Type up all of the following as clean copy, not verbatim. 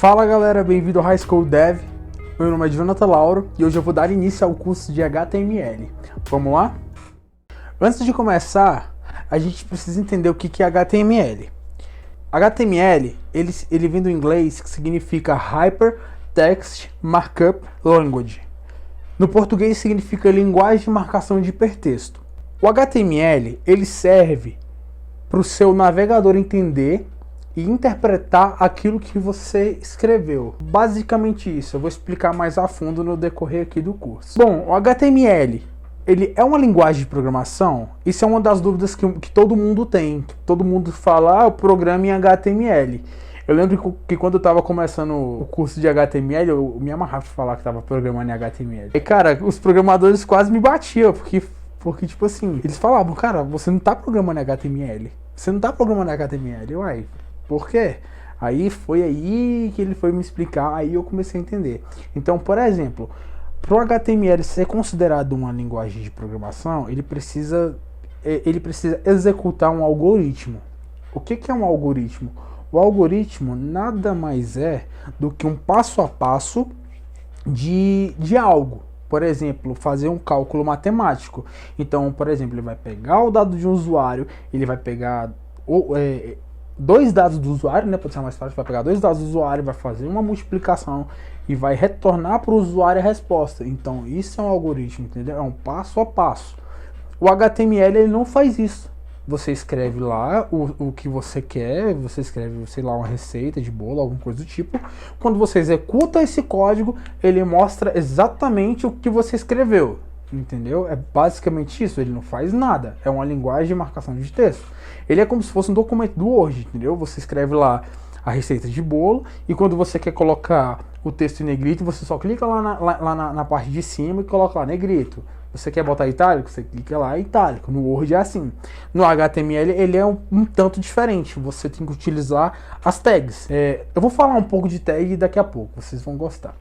Fala galera, bem-vindo ao High School Dev. Meu nome é Jonathan Lauro e hoje eu vou dar início ao curso de HTML. Vamos lá? Antes de começar, a gente precisa entender o que é HTML. HTML, ele vem do inglês, que significa Hypertext Markup Language. No português significa linguagem de marcação de hipertexto. O HTML, ele serve para o seu navegador entender e interpretar aquilo que você escreveu. Basicamente isso, eu vou explicar mais a fundo no decorrer aqui do curso. Bom, o HTML, ele é uma linguagem de programação? Isso é uma das dúvidas que todo mundo tem. Todo mundo fala, eu programo em HTML. Eu lembro que quando eu estava começando o curso de HTML, eu me amarrava para falar que estava programando em HTML. E cara, os programadores quase me batiam, porque tipo assim, eles falavam, cara, você não está programando em HTML. Você não está programando em HTML. Uai, por quê? Aí foi aí que ele foi me explicar, aí eu comecei a entender. Então, por exemplo, para o HTML ser considerado uma linguagem de programação, ele precisa executar um algoritmo. O que é um algoritmo? O algoritmo nada mais é do que um passo a passo de algo. Por exemplo, fazer um cálculo matemático. Então, por exemplo, ele vai pegar o dado de um usuário, ele vai pegar dois dados do usuário, né, para ser mais fácil, vai pegar dois dados do usuário, vai fazer uma multiplicação e vai retornar para o usuário a resposta. Então, isso é um algoritmo, entendeu? É um passo a passo. O HTML, ele não faz isso. Você escreve lá o que você quer, você escreve, sei lá, uma receita de bolo, alguma coisa do tipo. Quando você executa esse código, ele mostra exatamente o que você escreveu, entendeu? É basicamente isso, ele não faz nada. É uma linguagem de marcação de texto. Ele é como se fosse um documento do Word, entendeu? Você escreve lá a receita de bolo e quando você quer colocar o texto em negrito, você só clica lá na parte de cima e coloca lá negrito. Você quer botar itálico? Você clica lá em itálico. No Word é assim. No HTML ele é um tanto diferente. Você tem que utilizar as tags. Eu vou falar um pouco de tag daqui a pouco. Vocês vão gostar.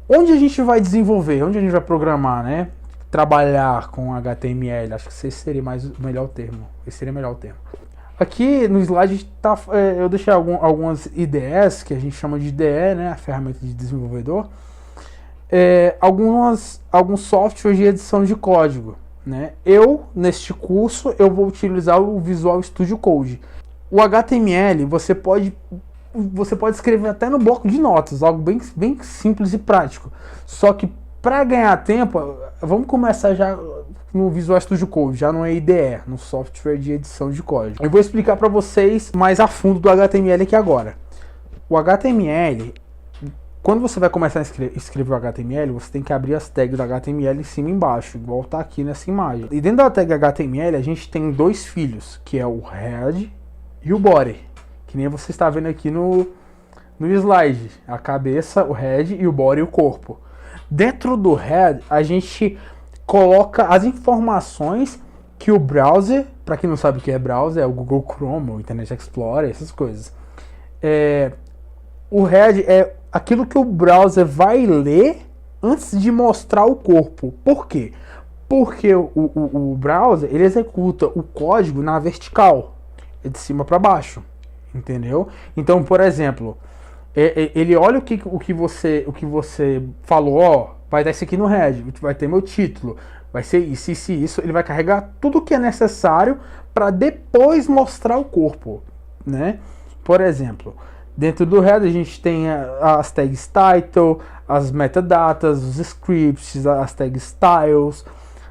Onde a gente vai desenvolver? Onde a gente vai programar, né? Trabalhar com HTML. Acho que esse seria o melhor termo. Esse seria o melhor termo. Aqui no slide eu deixei algumas IDEs, que a gente chama de IDE, né? A ferramenta de desenvolvedor. Alguns softwares de edição de código, né? Neste curso, eu vou utilizar o Visual Studio Code. O HTML, você pode escrever até no bloco de notas, algo bem simples e prático. Só que, para ganhar tempo, vamos começar já no Visual Studio Code, já não é IDE, no software de edição de código. Eu vou explicar para vocês mais a fundo do HTML aqui agora. O HTML... Quando você vai começar a escrever o HTML, você tem que abrir as tags do HTML em cima e embaixo, igual está aqui nessa imagem. E dentro da tag HTML, a gente tem dois filhos, que é o head e o body. Que nem você está vendo aqui no slide. A cabeça, o head, e o body, o corpo. Dentro do head, a gente coloca as informações que o browser, para quem não sabe o que é browser, é o Google Chrome, o Internet Explorer, essas coisas. O head é aquilo que o browser vai ler antes de mostrar o corpo. Por quê? Porque o browser, ele executa o código na vertical, de cima para baixo, entendeu? Então, por exemplo, ele olha o que você falou, ó, vai dar isso aqui no head, vai ter meu título, vai ser isso, ele vai carregar tudo que é necessário para depois mostrar o corpo, né? Por exemplo, dentro do header a gente tem as tags title, as metadatas, os scripts, as tags styles,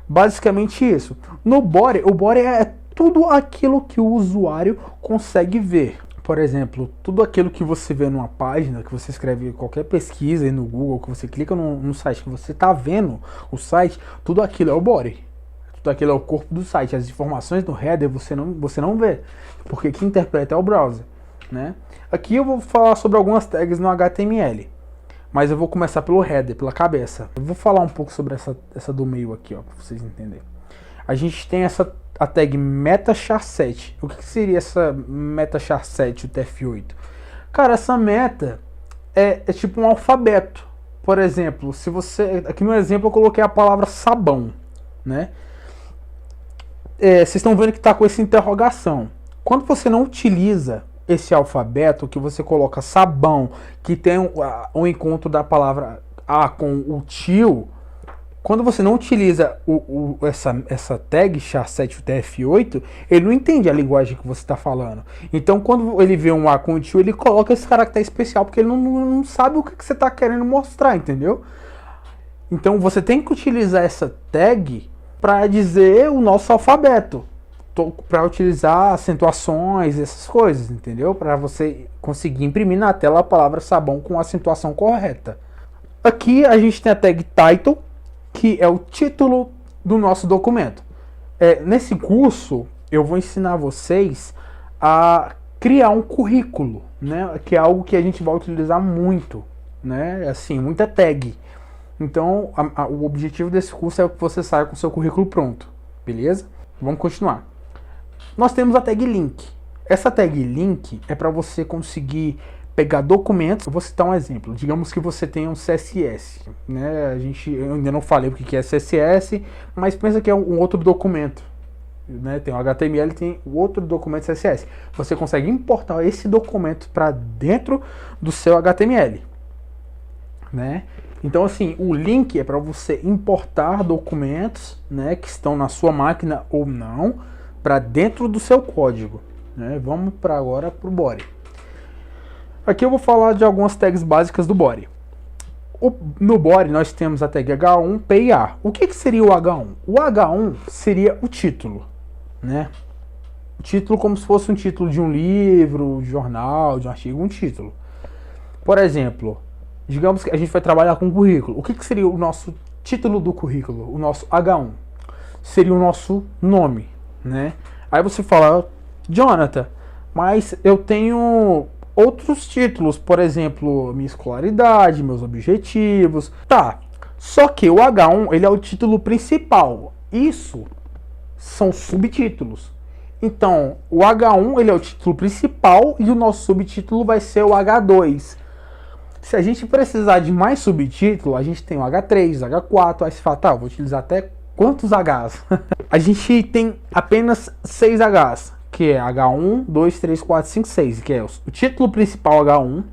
basicamente isso. No body, o body é tudo aquilo que o usuário consegue ver. Por exemplo, tudo aquilo que você vê numa página, que você escreve qualquer pesquisa aí no Google, que você clica no site, que você está vendo o site, tudo aquilo é o body. Tudo aquilo é o corpo do site. As informações do header você não vê, porque quem interpreta é o browser, né? Aqui eu vou falar sobre algumas tags no HTML, mas eu vou começar pelo header, pela cabeça. Eu vou falar um pouco sobre essa do meio aqui, ó, para vocês entenderem. A gente tem a tag meta-char7. O que seria essa meta-char7, o TF8? Cara, essa meta é tipo um alfabeto. Por exemplo, se você... Aqui no exemplo eu coloquei a palavra sabão, né? Vocês estão vendo que está com essa interrogação. Quando você não utiliza esse alfabeto que você coloca sabão, que tem um encontro da palavra A com o tio, quando você não utiliza essa tag SHA-7UTF-8, ele não entende a linguagem que você está falando. Então, quando ele vê um A com o tio, ele coloca esse caractere especial, porque ele não sabe o que você está querendo mostrar, entendeu? Então, você tem que utilizar essa tag para dizer o nosso alfabeto, para utilizar acentuações, essas coisas, entendeu? Para você conseguir imprimir na tela a palavra sabão com a acentuação correta. Aqui a gente tem a tag title, que é o título do nosso documento. Nesse curso, eu vou ensinar vocês a criar um currículo, né? Que é algo que a gente vai utilizar muito, né? Assim, muita tag. Então, o objetivo desse curso é que você saia com o seu currículo pronto, beleza? Vamos continuar. Nós temos a tag link. Essa tag link é para você conseguir pegar documentos. Eu vou citar um exemplo. Digamos que você tem um CSS, né? Eu ainda não falei o que é CSS, mas pensa que é um outro documento, né? Tem o HTML, tem o outro documento CSS. Você consegue importar esse documento para dentro do seu HTML, né? Então, assim, o link é para você importar documentos, né, que estão na sua máquina ou não, para dentro do seu código, né? Vamos agora para o body. Aqui eu vou falar de algumas tags básicas do body. No body nós temos a tag H1, P e A. O que seria o H1? O H1 seria o título, né? O título como se fosse um título de um livro, de jornal, de um artigo, um título. Por exemplo, digamos que a gente vai trabalhar com currículo. O que seria o nosso título do currículo? O nosso H1 seria o nosso nome, né? Aí você fala, Jonathan, mas eu tenho outros títulos, por exemplo, minha escolaridade, meus objetivos. Tá, só que o H1 ele é o título principal. Isso são subtítulos. Então, o H1 ele é o título principal e o nosso subtítulo vai ser o H2. Se a gente precisar de mais subtítulo, a gente tem o H3, H4, aí você fala, tá, eu vou utilizar até quantos Hs? A gente tem apenas 6 Hs, que é H1, 2, 3, 4, 5, 6, que é o título principal H1,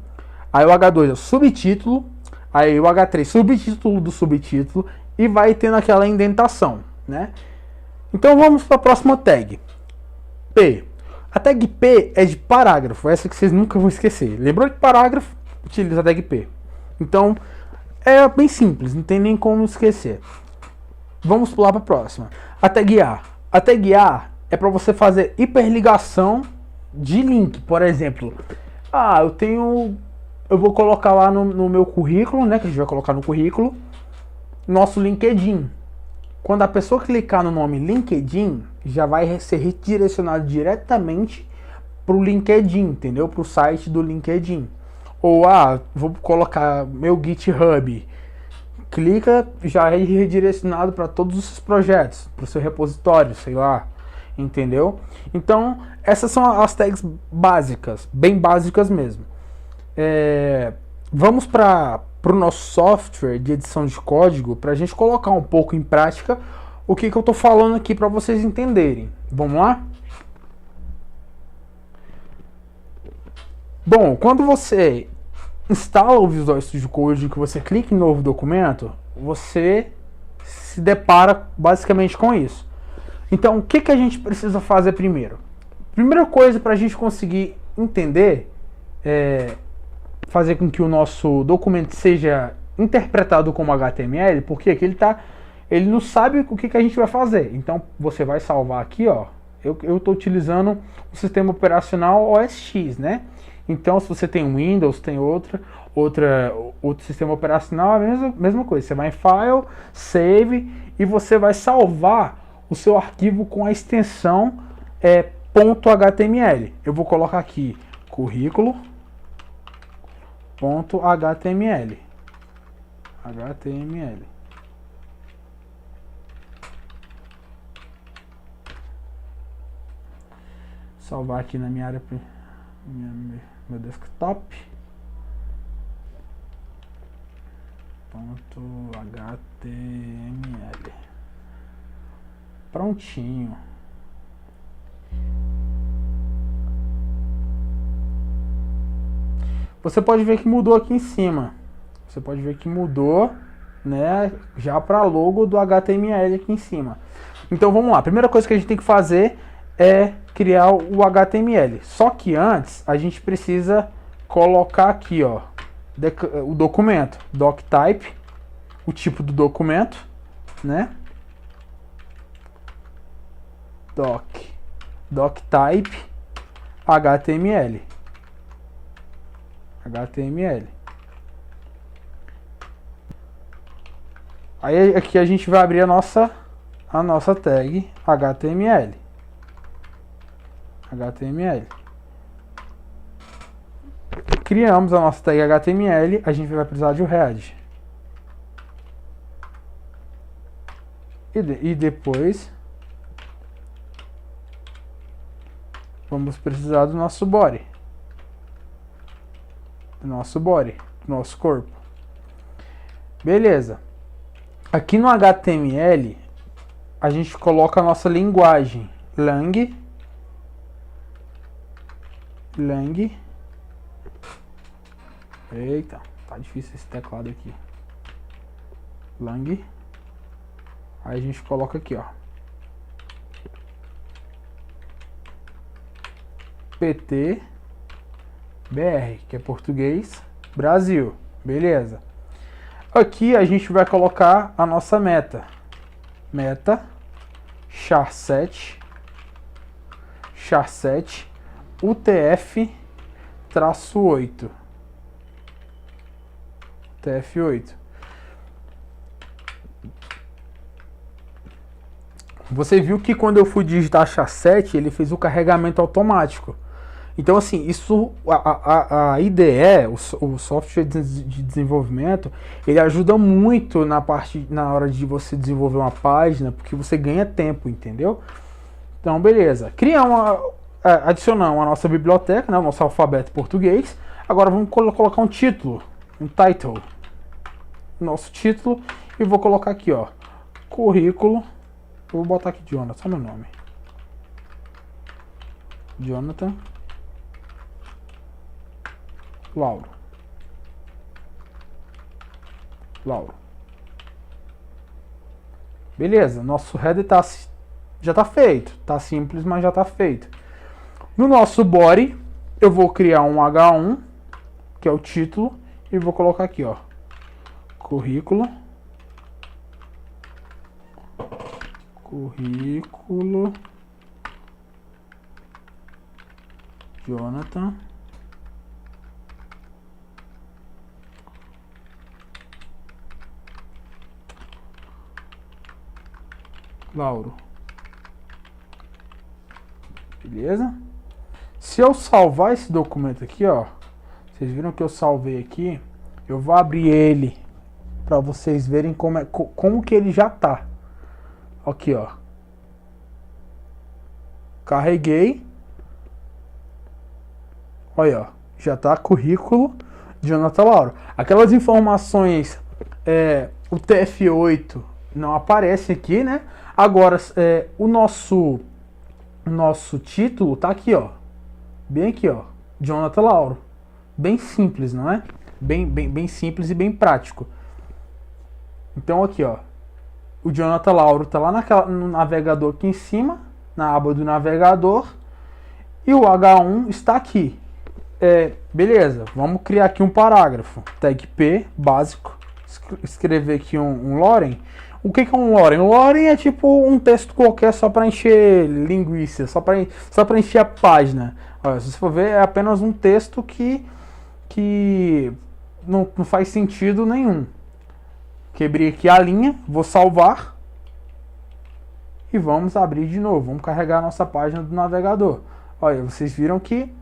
aí o H2 é o subtítulo, aí o H3 subtítulo do subtítulo, e vai tendo aquela indentação, né? Então vamos para a próxima tag, P. A tag P é de parágrafo, essa que vocês nunca vão esquecer. Lembrou de parágrafo? Utiliza a tag P. Então, é bem simples, não tem nem como esquecer. Vamos pular para a próxima. A tag A. A tag A é para você fazer hiperligação de link. Por exemplo, eu vou colocar lá no meu currículo, né, que a gente vai colocar no currículo, nosso LinkedIn. Quando a pessoa clicar no nome LinkedIn, já vai ser redirecionado diretamente para o LinkedIn, entendeu? Para o site do LinkedIn. Ou, vou colocar meu GitHub. Clica, já é redirecionado para todos os projetos, para o seu repositório, sei lá, entendeu? Então, essas são as tags básicas, bem básicas mesmo. Vamos para o nosso software de edição de código, para a gente colocar um pouco em prática o que eu estou falando aqui para vocês entenderem. Vamos lá? Bom, quando você instala o Visual Studio Code, que você clica em novo documento, você se depara basicamente com isso. Então, o que a gente precisa fazer primeiro? Primeira coisa para a gente conseguir entender, fazer com que o nosso documento seja interpretado como HTML, porque aqui ele não sabe o que a gente vai fazer. Então, você vai salvar aqui, ó. Eu estou utilizando o sistema operacional OS X, né? Então, se você tem um Windows, tem outro sistema operacional, a mesma coisa. Você vai em File, Save, e você vai salvar o seu arquivo com a extensão .html. Eu vou colocar aqui currículo.html. HTML. Salvar aqui na minha área, meu desktop. .html. Prontinho. você pode ver que mudou aqui em cima. Você pode ver que mudou, né, já para logo do HTML aqui em cima. Então vamos lá. A primeira coisa que a gente tem que fazer é criar o HTML. Só que antes a gente precisa colocar aqui, ó, o documento, doctype, o tipo do documento, né? Doctype HTML. Aí aqui a gente vai abrir a nossa tag HTML. Criamos a nossa tag HTML, a gente vai precisar de um head. E depois vamos precisar do nosso body. Do nosso corpo. Beleza. Aqui no HTML a gente coloca a nossa linguagem lang. Eita, tá difícil esse teclado aqui. Lang. Aí a gente coloca aqui, ó, PT BR, que é português Brasil. Beleza. Aqui a gente vai colocar a nossa meta char7 UTF-8 UTF-8. Você viu que quando eu fui digitar char7, ele fez o carregamento automático. Então, assim, isso, a IDE, o software de desenvolvimento, ele ajuda muito na hora de você desenvolver uma página, porque você ganha tempo, entendeu? Então, beleza. Adicionamos a nossa biblioteca, né, o nosso alfabeto português. Agora vamos colocar um título, um title. Nosso título, e vou colocar aqui, ó, currículo. Eu vou botar aqui Jonathan, só meu nome. Jonathan Lauro. Beleza, nosso header já tá feito. Tá simples, mas já tá feito. No nosso body, eu vou criar um H1, que é o título, e vou colocar aqui, ó, currículo Jonathan Lauro. Beleza? Se eu salvar esse documento aqui, ó, vocês viram que eu salvei aqui, eu vou abrir ele para vocês verem como que ele já tá. Aqui, ó. Carreguei. Olha, ó, já tá currículo Jonathan Lauro. Aquelas informações, o TF8 não aparece aqui, né? Agora, o nosso título tá aqui, ó. Bem aqui, ó. Jonathan Lauro. Bem simples, não é? Bem simples e bem prático. Então, aqui, ó. O Jonathan Lauro tá lá no navegador aqui em cima, na aba do navegador. E o H1 está aqui. Beleza, vamos criar aqui um parágrafo. Tag P, básico. Escrever aqui um Loren. O que é um Loren? O Loren é tipo um texto qualquer só para encher linguiça, só para encher a página. Olha, se você for ver, é apenas um texto que não faz sentido nenhum. Quebrei aqui a linha, vou salvar e vamos abrir de novo. Vamos carregar a nossa página do navegador. Olha, vocês viram que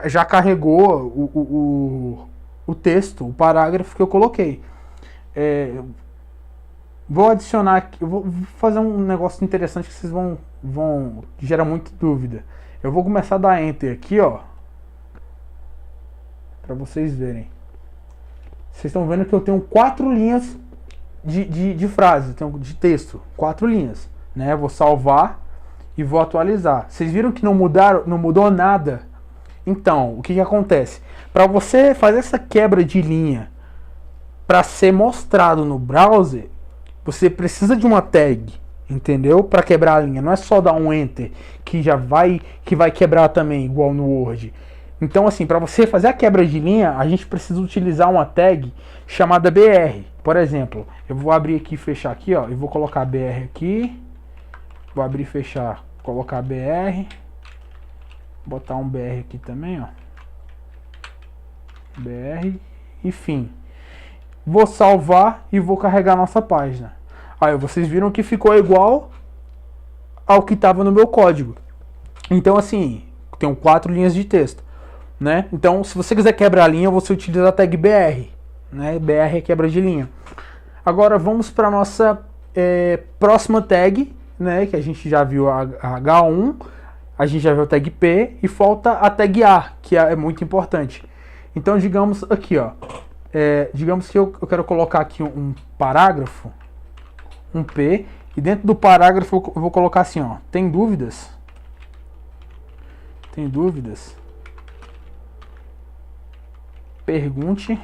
já carregou o texto, o parágrafo que eu coloquei. Vou adicionar aqui, eu vou fazer um negócio interessante que vocês vão gera muita dúvida. Eu vou começar a dar Enter aqui, ó, para vocês verem. Vocês estão vendo que eu tenho 4 linhas de frase, de texto, 4 linhas, né? Vou salvar e vou atualizar. Vocês viram que não mudou nada Então, o que que acontece? Para você fazer essa quebra de linha para ser mostrado no browser, você precisa de uma tag, entendeu? Para quebrar a linha. Não é só dar um enter que vai quebrar também, igual no Word. Então, assim, para você fazer a quebra de linha, a gente precisa utilizar uma tag chamada BR. Por exemplo, eu vou abrir aqui e fechar aqui, ó. Eu vou colocar BR aqui. Vou abrir e fechar. Colocar BR. Botar um BR aqui também, ó. BR. Enfim. Vou salvar e vou carregar a nossa página. Aí vocês viram que ficou igual ao que estava no meu código. Então, assim, tem 4 linhas de texto, né? Então, se você quiser quebrar a linha, você utiliza a tag BR, né? BR é quebra de linha. Agora vamos para a nossa próxima tag, né? Que a gente já viu a H1, a gente já viu a tag P e falta a tag A, que é muito importante. Então, digamos aqui, ó. Digamos que eu quero colocar aqui um parágrafo, um P, e dentro do parágrafo eu vou colocar assim, ó. Tem dúvidas? Tem dúvidas? Pergunte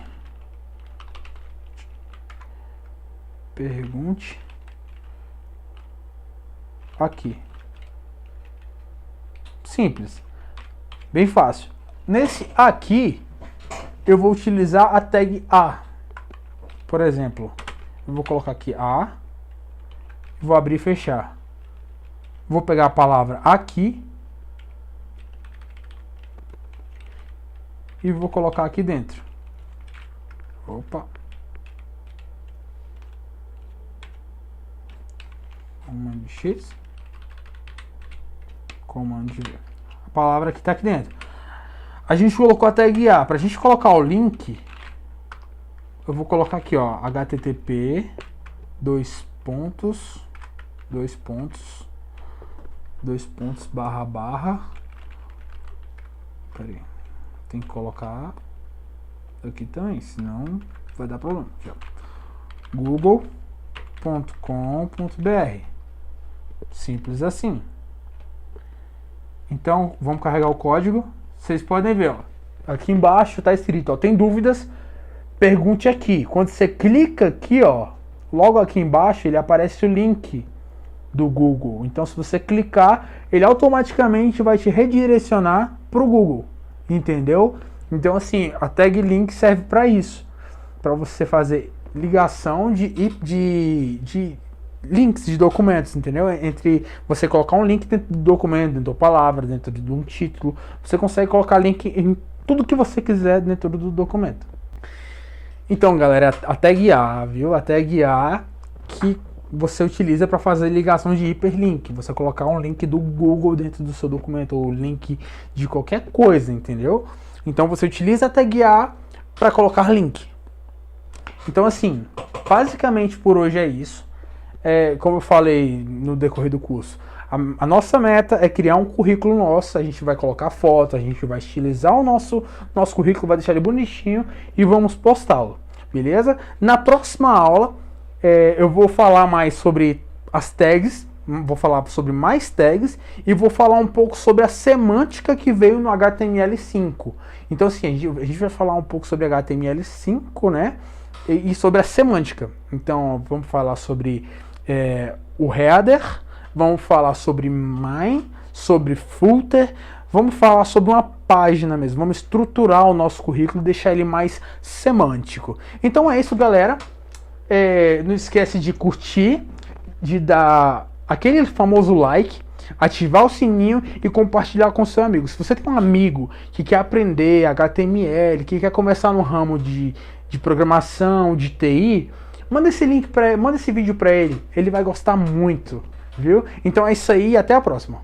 aqui. Simples, bem fácil. Nesse aqui eu vou utilizar a tag A. Por exemplo, eu vou colocar aqui A, vou abrir e fechar. Vou pegar a palavra aqui e vou colocar aqui dentro. Opa. Comando X. Comando V. A palavra que está aqui dentro. A gente colocou a tag A. Para a gente colocar o link, eu vou colocar aqui, ó, http dois pontos barra. Peraí. Tem que colocar aqui também, senão vai dar problema. google.com.br. Simples assim. Então, vamos carregar o código. Vocês podem ver, ó. Aqui embaixo está escrito, ó, tem dúvidas? Pergunte aqui. Quando você clica aqui, ó, logo aqui embaixo, ele aparece o link do Google. Então, se você clicar, ele automaticamente vai te redirecionar para o Google. Entendeu? Então, assim, a tag link serve para isso. Para você fazer ligação de links de documentos, entendeu? Entre você colocar um link dentro do documento, dentro da palavra, dentro de um título. Você consegue colocar link em tudo que você quiser dentro do documento. Então, galera, a tag A, viu? A tag A que você utiliza para fazer ligação de hiperlink. Você colocar um link do Google dentro do seu documento, ou link de qualquer coisa, entendeu? Então, você utiliza a tag A para colocar link. Então, assim, basicamente por hoje é isso. Como eu falei no decorrer do curso, a nossa meta é criar um currículo nosso. A gente vai colocar foto, a gente vai estilizar o nosso currículo, vai deixar ele bonitinho e vamos postá-lo, beleza? Na próxima aula eu vou falar mais sobre as tags, vou falar sobre mais tags e vou falar um pouco sobre a semântica que veio no HTML5. Então, assim, a gente vai falar um pouco sobre HTML5, né? E sobre a semântica. Então, vamos falar sobre o header, vamos falar sobre main, sobre footer, vamos falar sobre uma página mesmo, vamos estruturar o nosso currículo e deixar ele mais semântico. Então é isso, galera. Não esquece de curtir, de dar aquele famoso like, ativar o sininho e compartilhar com seu amigo. Se você tem um amigo que quer aprender HTML, que quer começar no ramo de programação, de TI, manda esse link manda esse vídeo para ele vai gostar muito, viu? Então é isso aí, até a próxima.